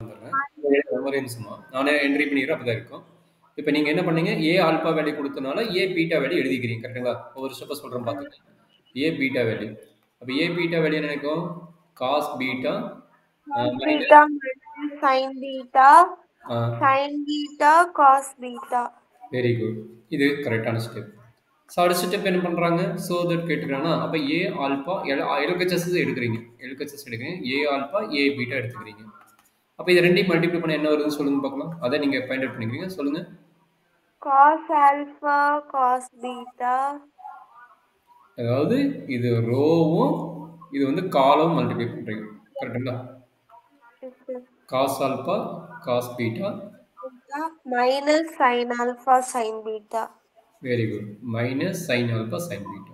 வந்துடுறேன் சும்மா நானே என்ட்ரி பண்ணிடுறேன் அப்பதான் இருக்கும். இப்போ நீங்க என்ன பண்ணீங்க, ஏ ஆல்பா வேல்யூ கொடுத்தனால ஏ பீட்டா வேல்யூ எழுதிக்கிறீங்க கரெக்டுங்களா? ஒவ்வொரு ஸ்டெப்பை சொல்றேன் பார்த்துங்க. ஏ பீட்டா வேல்யூ, அப்போ ஏ பீட்டா வேல்யூ என்ன நினைக்கும், cos beta beta minus sin beta, sin beta cos beta. Very good, இது கரெக்டான ஸ்டெப். ஸோ அடுத்த ஸ்டெப் என்ன பண்ணுறாங்க, ஸோ தட் கேட்டுக்கிறாங்கன்னா அப்போ ஏ ஆல்பா எல்ஹெச்எஸ் எடுக்கிறீங்க, எல்ஹெச்எஸ் எடுக்கிறீங்க, ஏ ஆல்பா ஏ பீட்டா எடுத்துக்கிறீங்க. அப்போ இது ரெண்டையும் மல்டிப்ளை பண்ண என்ன வருதுன்னு சொல்லுங்க பார்க்கலாம். அதை நீங்கள் ஃபைண்ட் அவுட் பண்ணிக்கிறீங்க, சொல்லுங்க. Cos alpha cos beta. அதாவது இது ரோவும் இது வந்து காலம் மல்டிப்ளை பண்ணுறீங்க கரெக்டுங்களா? Cos alpha cos beta minus sin alpha sin beta. Very good, minus sine alpha sine beta,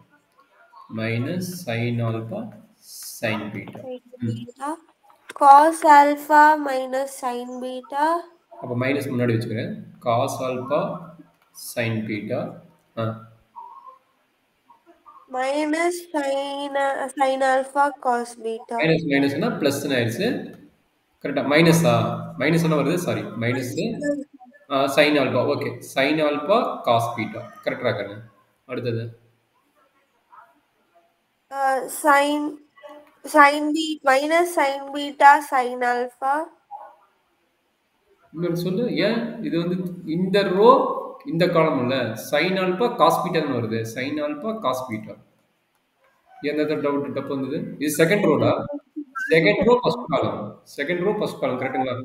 minus sine alpha sine beta. Cos alpha minus sin beta. அப்போ minus முன்னாடி வச்சுக்கிறேன், cos alpha sine beta minus sin alpha cos beta. Minus மைனஸ்னா ப்ளஸ்ன்னு ஆயிடுச்சு கரெக்டாக. மைனஸா, minus என்ன வருது, sorry minus sine alpha. Okay, sine alpha cos beta கரெக்டாக கண்ணு. அடுத்தது sin minus sin beta sin alpha. இன்னொரு சொல்லு, ஏன் இது வந்து இந்த ரோ இந்த காலம் இல்ல, சைன் ஆல்பா காஸ் பீட்டான்னு வருது, சைன் ஆல்பா காஸ் பீட்டா. எந்த டவுட் தப்பு வந்தது? இது செகண்ட் ரோடா? Second row first column, second row first column கரெக்ட்டுங்களா?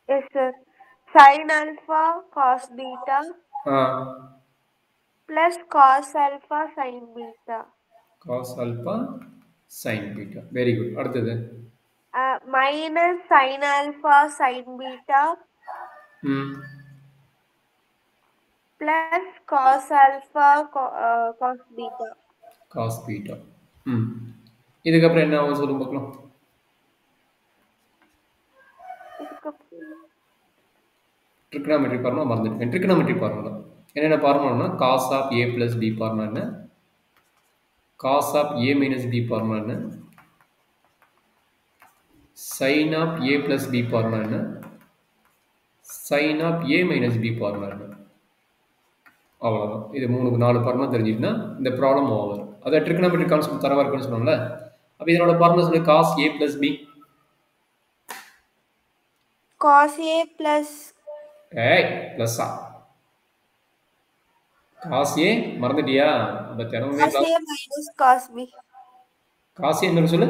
Yes sir. sin alpha cos beta plus cos alpha sin beta. cos alpha sin beta, very good. அடுத்தது minus sin alpha sin beta plus cos alpha cos beta. cos beta. இதுக்கப்புறம் என்ன ஆகும் சொல்லுங்க பார்க்கலாம். Trigonometry formula மறந்துட்டேன். Trigonometry formula என்னென்ன ஃபார்முலானா, cos of a plus b formula என்ன, cos of a minus b formula என்ன, sine of a plus b formula என்ன, sine of a minus b formula என்ன. அவ்வளோதான். இது 3-4 ஃபார்முலா தெரிஞ்சுக்கிட்டா இந்த ப்ராப்ளம் ஓவர். அதை ட்ரிக்னாமெட்ரி கான்செப்ட் தரவா இருக்குன்னு சொன்னோம்ல. அப்போ இதனோட ஃபார்முலா சொல்லி, cos a plus b, cos a plus பிளஸ்ஸா, காஸ் ஏ மறந்துட்டியா? அப்போ தினமுமே cos a minus cos b. Cos A என்ன சொல்லு,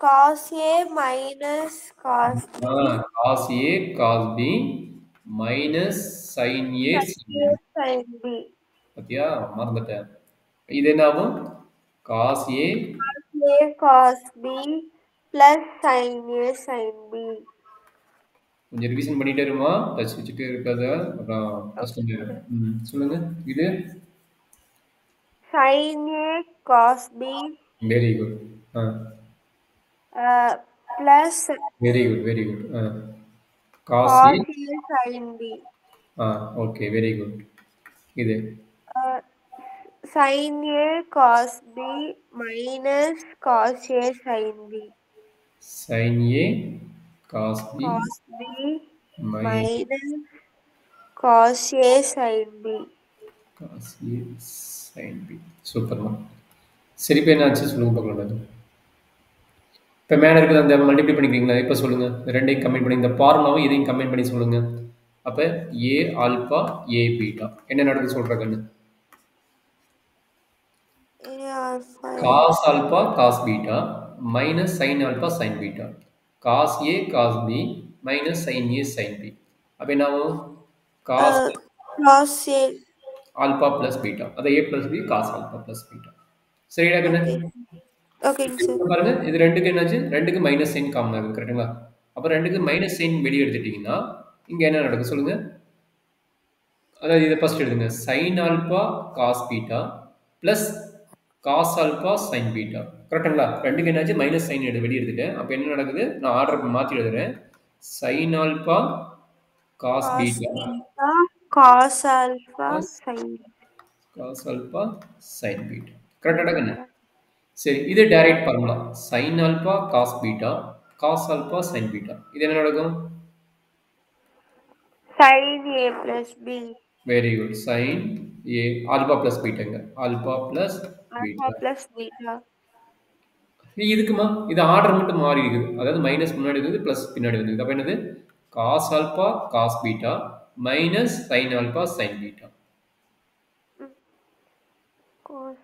cos a minus cos b. Cos A cos B minus sine A sin b. பத்தியா, மறந்துட்டேன். இது என்ன ஆகும், cos A cos b plus sin a sin b. கொஞ்சம் ரிவிஷன் பண்ணிட்டே இருமா, டச் வச்சுட்டே இருக்காத, அப்புறம் கஷ்டம். சொல்லுங்க. இது sin a cos b. Very good. plus very good, very good. cos a sin b. Okay, very good. இது sin a cos b minus cos a sin b. sin a cos b minus cos a sin b. cos a sin b. சூப்பர்மா. சரி, இப்போ என்ன ஆச்சு சொல்லுங்க பார்க்கலாம். இப்போ மேலே இருக்கிறது அந்த மல்டிப்ளை பண்ணிக்கிறீங்களா? இப்போ சொல்லுங்க, ரெண்டையும் கம்பைன் பண்ணி இந்த ஃபார்முலாவும் இதையும் கம்பைன் பண்ணி சொல்லுங்க. அப்போ ஏ ஆல்பா ஏ பீட்டா என்ன நடக்குது சொல்ற கண்ணு. Cos alpha cos beta minus sine alpha sine beta, cos A cos B minus sine a sine b. அப்போ என்ன ஆகும், cos a alpha plus beta, அதை a plus b cos alpha plus beta. சரிடா கண்ணு? பாருங்க, இது ரெண்டுக்கு என்னாச்சு, ரெண்டுக்கு மைனஸ் சைன் காமன் ஆகுது கரெக்டுங்களா? அப்போ ரெண்டுக்கு மைனஸ் சைன் வெளியே எடுத்துட்டீங்கன்னா இங்கே என்ன நடக்கும் சொல்லுங்க. அதாவது இதை ஃபர்ஸ்ட் எடுத்துங்க, sine alpha cos beta plus cos alpha sine beta கரெக்டுங்களா? ரெண்டுக்கு என்னாச்சு, மைனஸ் சைன் வெளியே எடுத்துட்டேன். அப்போ என்ன நடக்குது, நான் ஆர்டர் மாற்றி எழுதுறேன், sine alpha cos beta cos alpha sin cos alpha sine beta கரெக்டாக கண்ணு? சரி, இது direct formula, sine alpha cos beta cos alpha sin beta. இது என்ன நடக்கும்? sin A plus B. Very good. sin A alpha plus betaங்க. alpha plus Alpha beta. plus beta. இதுக்குமா இது order மட்டும் மாறி இருக்குது. அதாவது மைனஸ் முன்னாடி இருக்குது பிளஸ் பின்னாடி வந்து அப்ப என்னது cos alpha cos beta minus sin alpha sin beta. Cos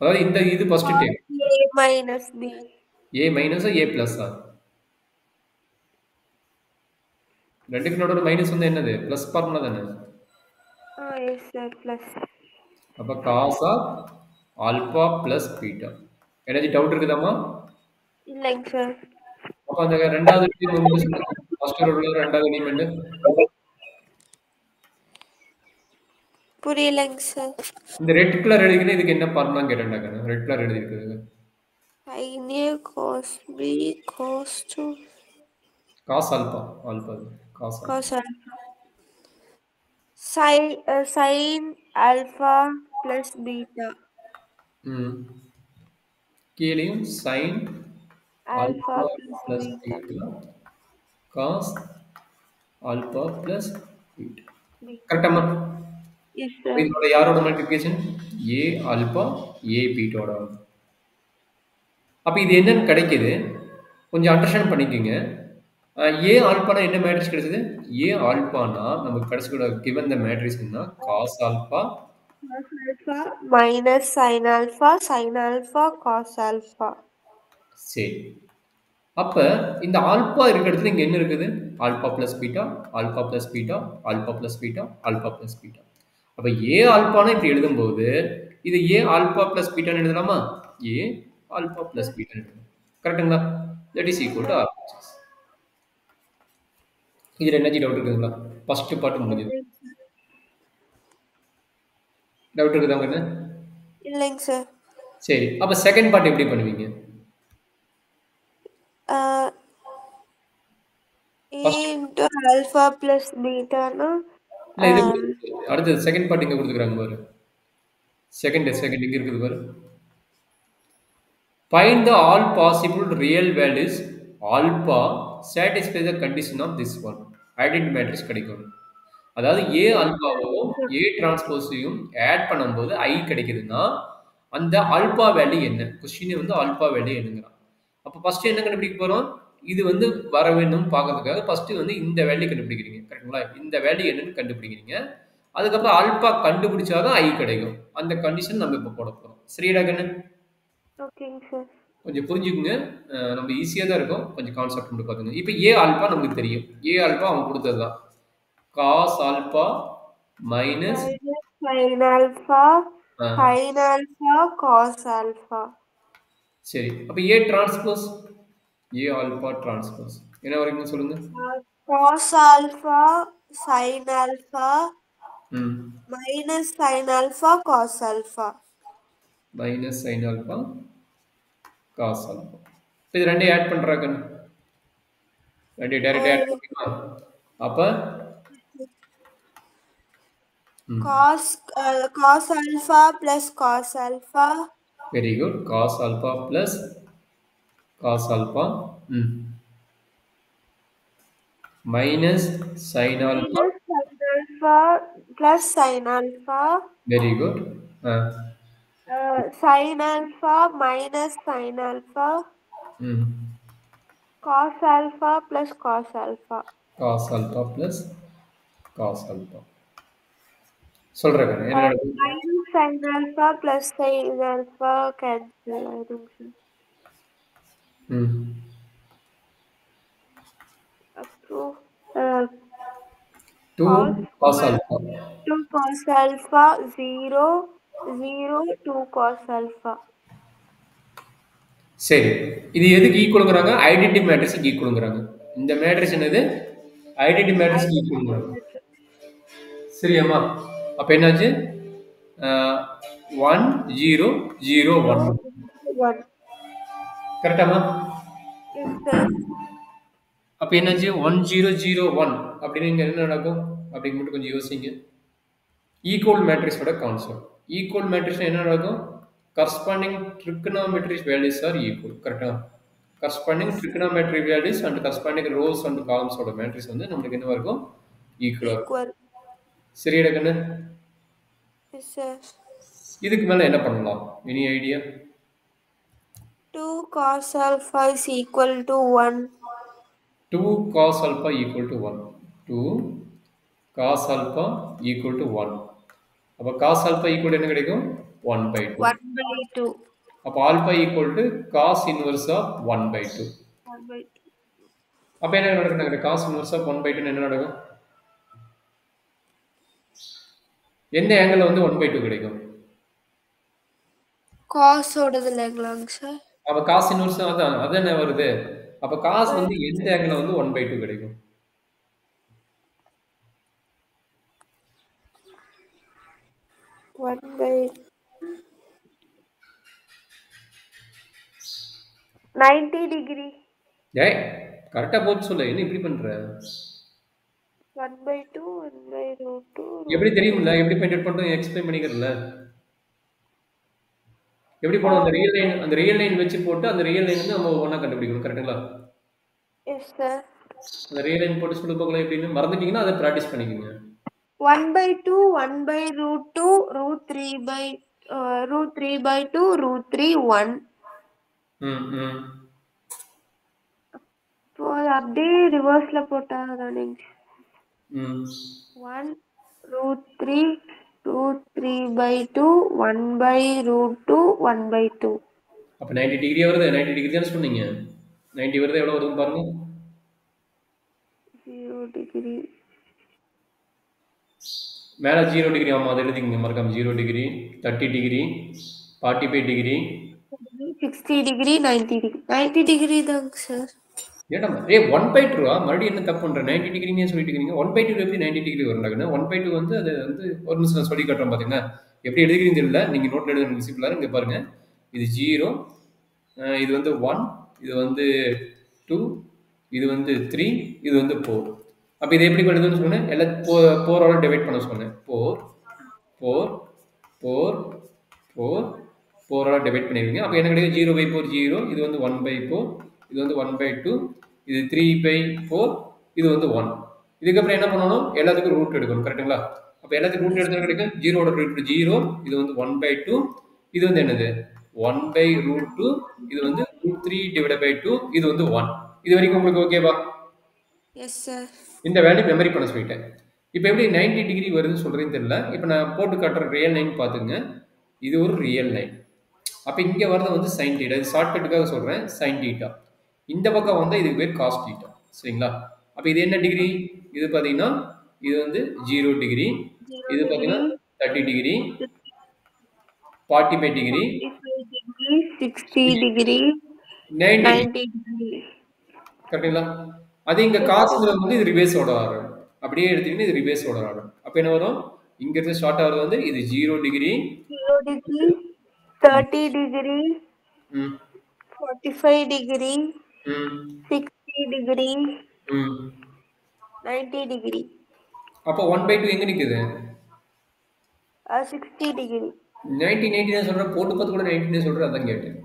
அதாவது இந்த இது first A time minus B. a minus a plus ரெண்டுக்கு நடுவுல மைனஸ் வந்து என்னது பிளஸ் ஃபார்முலா தானே. Yes sir, plus. அப்ப cos of alpha plus beta. எனர்ஜி டவுட் இருக்குதாமா? இல்லைங்க சார். அப்ப அந்த ரெண்டாவது எலிமெண்ட் சொல்லுங்க. ஃபர்ஸ்ட் ரோல ரெண்டாவது எலிமெண்ட் புரியலைங்க சார். இந்த ரெட் கலர் எழுதிக்கணும். இதுக்கு என்ன ஃபார்முலா கேட்டேன்டா. ரெட் கலர் எழுதி இருக்குது. sin A cos B cos 2 cos alpha cos alpha. cos alpha. Sin alpha plus beta. கீழேயும் sin Alpha alpha plus plus beta. beta cos alpha plus beta. Beta. கரெக்டாமா? Yes sir. இதோட யாரோட multiplication a alpha a பீட்டாவோட. அப்ப இது என்னன்னு கிடைக்குது கொஞ்சம் understand பண்ணிக்கோங்க. ஏ ஆல்பானா என்ன மேட்ரிக்ஸ் கிடைச்சது? ஏ ஆல்பானா நமக்கு கிடைச்ச கிவன் த மேட்ரிக்ஸ் என்ன? cos alpha Cos alpha minus sin alpha cos alpha. சரி. அப்ப இந்த ஆல்பா இருக்கிற இடத்துல இங்க என்ன இருக்குது? Alpha plus beta alpha plus beta alpha plus beta alpha plus beta. அப்ப ஏ ஆல்பானா இப்படி எழுதும்போது இது ஏ ஆல்பா பிளஸ் பீட்டான்னு எழுதலாமா? ஏ ஆல்பா பிளஸ் பீட்டான்னு எழுதலாம். கரெக்டுங்களா? That is equal to RPS. இதுல என்ன டவுட் இருக்குங்களா? ஃபர்ஸ்ட் பார்ட் முடிஞ்சது. டவுட் இருக்குதாங்க என்ன? இல்லைங்க சார். சரி. அப்ப செகண்ட் பார்ட் எப்படி பண்ணுவீங்க? A into alpha plus beta னா இல்ல இது அடுத்து செகண்ட் பார்ட் இங்க கொடுத்துக்கறாங்க பாரு. செகண்ட் இங்க இருக்குது பாரு. Find the all possible real values alpha satisfy the condition of this one. Identity matrix கிடைக்கும். அதாவது A ஆல்பாவும் A டிரான்ஸ்போஸையும் ஆட் பண்ணும்போது I கிடைக்குதுன்னா அந்த ஆல்பா வேல்யூ என்ன? கொஸ்டின் வந்து ஆல்பா வேல்யூ என்னங்கிறான். அப்ப ஃபர்ஸ்ட் என்ன கண்டுபிடிக்க போறோம்? இது வந்து வர வேணும் பார்க்கறதுக்காக ஃபர்ஸ்ட் வந்து இந்த வேல்யூ கண்டுபிடிக்கிறீங்க. கரெக்ட்டுங்களா? இந்த வேல்யூ என்னன்னு கண்டுபிடிக்கிறீங்க. அதுக்கப்புறம் ஆல்பா கண்டுபிடிச்சாதான் I கிடைக்கும். அந்த கண்டிஷன் நம்ம இப்ப போட போறோம். சரிடா கண்ணு? ஓகேங்க சார். கொஞ்சம் புரிஞ்சுக்குங்க. நம்ம ஈஸியா தான் இருக்கும். கொஞ்சம் கான்செப்ட் மட்டும் பாத்துங்க. இப்போ A ஆல்பா நமக்கு தெரியும். A ஆல்பா அவன் கொடுத்ததுதான். cos alpha minus sin alpha cos alpha. சரி. அப்ப A transpose A alpha transpose என்ன வரைக்கும் சொல்லுங்க? cos alpha sin alpha minus sin alpha cos alpha. minus sin alpha cos alpha. இது ரெண்டையும் ஆட் பண்றாங்க. ரெண்டையும் டைரக்டா ஆட் பண்ணிக்கலாம். அப்ப cos alpha plus cos alpha. Very good. Cos alpha plus cos alpha minus sin alpha plus sin alpha. Very good. Sin alpha minus sin alpha. Cos alpha plus cos alpha. Cos alpha plus cos alpha. சொல்றேன் என்ன நடக்குது? Minus sin alpha plus sin alpha cancel ஆயிடுச்சு. அப்புறம் 2 cos alpha 2 cos alpha 0 0 2 cos alpha. சரி. இது எதுக்கு ஈக்குவல்ங்கறாங்க? Identity மேட்ரிக்ஸ்க்கு ஈக்குவல்ங்கறாங்க. இந்த matrix என்னது? ஐடென்டிட்டி மேட்ரிக்ஸ்க்கு ஈக்குவல்ங்கறாங்க. சரியாமா? அப்ப என்னாச்சு? 1 0 0 1 1. கரெக்டாமா? Yes sir. அப்ப என்னாச்சு? 1 0 0 1 அப்படினா இங்க என்ன நடக்கும்? அப்படி மட்டும் கொஞ்சம் யோசிங்க. ஈக்குவல் மேட்ரிக்ஸோட கான்செப்ட். ஈக்குவல் மேட்ரிக்ஸ்ல என்ன நடக்கும்? Corresponding trigonometric values are equal. கரெக்ட்டா? Corresponding trigonometry values and corresponding rows and columns ஓட மேட்ரிக்ஸ் வந்து நம்மளுக்கு என்னவா இருக்கும் ஈக்குவலா இருக்கும் equal. சரியா கண்ணு Yes, sir. இதுக்கு மேல என்ன பண்ணலாம் any idea 2 cos alpha is equal to 1. 2 cos alpha equal to 1 2 cos alpha equal to 1 அப்ப cos alpha equal to என்ன கிடைக்கும் 1 by 2 1 by 2. அப்ப alpha equal to cos inverse of 1 by 2 1 by 2. அப்ப என்ன நடக்கும் cos inverse of 1 by 2 என்ன நடக்கும் எந்த ஆங்கிள் வந்து 1 by 2 கிடைக்கும் Cos ஓடதுல எங்களாங்க சார் அப்ப cos inverse அதான் வருது அப்ப cos வந்து எந்த ஆங்கிள் வந்து 1 by 2 கிடைக்கும் 1 by 90 degree. ஏய் கரெக்டா போட்டு சொல்லு என்ன இப்படி பண்ற 1 by 2 1 by root 2. எப்படி தெரியும்ல எப்படி ஃபைண்ட் பண்றோம் எக்ஸ்பிளைன் பண்ணிக்கிறல எப்படி போறோம் அந்த ரியல் லைன் வச்சு போட்டு அந்த ரியல் லைன் வந்து நம்ம ஒண்ணா கண்டுபிடிக்கணும் கரெக்ட்டுங்களா எஸ் சார் அந்த ரியல் லைன் போட்டு சொல்ல போகலாம் எப்படின்னு மறந்துட்டீங்கன்னா அதை பிராக்டிஸ் பண்ணிக்கோங்க 1 by 2 1 by root 2 root 3 by root 3 by 2 root 3 1. இப்போ அப்படியே ரிவர்ஸ்ல போட்டா தானே 1 root 3 root 3 by 2 1 by root 2 1 by 2. அப்ப 90 டிகிரி வருது 90 டிகிரி தானே சொன்னீங்க 90 வருது எவ்வளவு வருதுன்னு பாருங்க 0 degree மேல 0 டிகிரி ஆமா அது எழுதிங்க மறக்காம 0 degree 30 degree 45 degree 60 degree 90 degree 90 degree தாங்க சார் ஏடா ஏய் 1 by 2 மறுபடியும் என்ன தப்பு பண்ற 90 டிகிரினே சொல்லிட்டு இருக்கீங்க 1 by 2 எப்படி 90 டிகிரி வரும்னாங்க 1 by 2 வந்து அது வந்து ஒரு நிமிஷம் நான் சொல்லி காட்டுறேன் பாத்தீங்கன்னா எப்படி எழுதுறீங்க தெரியல நீங்க நோட்ல எழுதுங்க சிம்பிளா இங்க பாருங்க இது 0 இது வந்து 1 இது வந்து 2 இது வந்து 3 இது வந்து 4 அப்ப இது எப்படி பண்ணுதுன்னு சொன்னேன் எல்லாம் 4 ஆல டிவைட் பண்ண சொன்னேன் 4 4 4 4 ஆல டிவைட் பண்ணிருக்கீங்க அப்ப என்ன கிடைக்கும் 0 by 4 0 இது வந்து 1 by 4 இது வந்து 1 by 2 இது 3 by 4 இது வந்து 1 இதுக்கப்புறம் என்ன பண்ணணும் எல்லாத்துக்கும் ரூட் எடுக்கணும் கரெக்ட்டுங்களா அப்ப எல்லாத்துக்கும் ரூட் எடுத்தா கிடைக்கும் 0 ஓட ரூட் 0 இது வந்து 1 by 2 இது வந்து என்னது 1 by root 2 இது வந்து root 3 divided by 2 இது வந்து 1 இது வரைக்கும் உங்களுக்கு ஓகேவா எஸ் சார் இந்த வேல்யூ மெமரி பண்ண சொல்லிட்டேன் இப்போ எப்படி 90 டிகிரி வருதுன்னு சொல்றேன்னு தெரியல இப்போ நான் போட்டு காட்டுற ரியல் லைன் பாத்துங்க இது ஒரு ரியல் லைன் அப்ப இங்க வரது வந்து sin θ இது ஷார்ட்கட்டுக்காக சொல்றேன் sin θ இந்த பக்கம் வந்தா இதுக்கு பேர் cos θ சரிங்களா அப்ப இது என்ன டிகிரி இது பாத்தீங்கன்னா இது வந்து 0 டிகிரி இது பாத்தீங்கன்னா 30 டிகிரி 45 டிகிரி 60 degree 90 degree கரெக்ட்டுங்களா அது இங்க காசுல வந்து இது ரிவர்ஸ் ஓட வரும் அப்படியே எடுத்தீங்கன்னா இது ரிவர்ஸ் ஓட வரும் அப்ப என்ன வரும் இங்க இருந்து ஸ்டார்ட் ஆகுறது வந்து இது 0 degree 0 degree 30 degree 45 degree 60 degree 90 degree அப்ப 1 by 2 எங்க நிக்குது 60 degree 90 90 சொல்ற போட்டு பார்த்து கூட 90 சொல்ற அதான் கேட்டேன்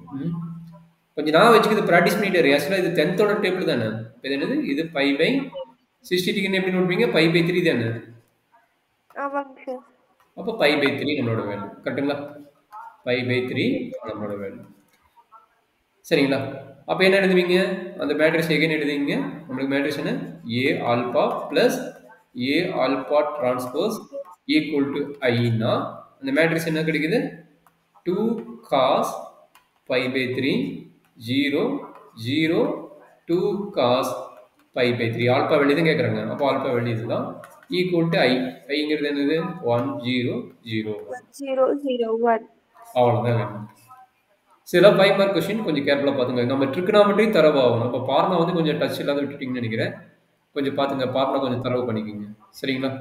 கொஞ்சம் நான் வச்சுக்கிது பிராக்டிஸ் பண்ணிட்டு ஆக்சுவலா இது 10th ஓட டேபிள் தானே இது என்னது இது பை பை 60 டிகிரி எப்படி நோட் பண்ணீங்க பை பை 3 தானே ஆமாங்க சார் அப்ப பை பை 3 நம்மளோட வேல்யூ கரெக்ட்டுங்களா பை பை 3 நம்மளோட வேல்யூ சரிங்களா அப்ப என்ன எழுதுவீங்க அந்த மேட்ரிக்ஸ் எகைன் எழுதுவீங்க நமக்கு மேட்ரிக்ஸ் என்ன a alpha plus a alpha transpose equal to i னா அந்த மேட்ரிக்ஸ் என்ன கிடைக்குது 2 cos pi by 3 0 0 2 cos pi by 3 alpha value தான் கேக்குறாங்க அப்ப ஆல்பா வேல்யூ இதுதான் ஈக்குவல் டு i iங்கிறது என்னது 1 0 0 1001 அவ்வளவுதான் வேணும் சில 5 மார்க் क्वेश्चन கொஞ்சம் கேர்ஃபுல்லா பாத்துங்க நம்ம ட்ரிகனாமெட்ரி தரவாகும் அப்ப பார்முலா வந்து கொஞ்சம் டச் இல்லாத விட்டுட்டீங்கன்னு நினைக்கிறேன் கொஞ்சம் பாத்துங்க பார்முலா கொஞ்சம் தரவு பண்ணிக்கங்க சரிங்களா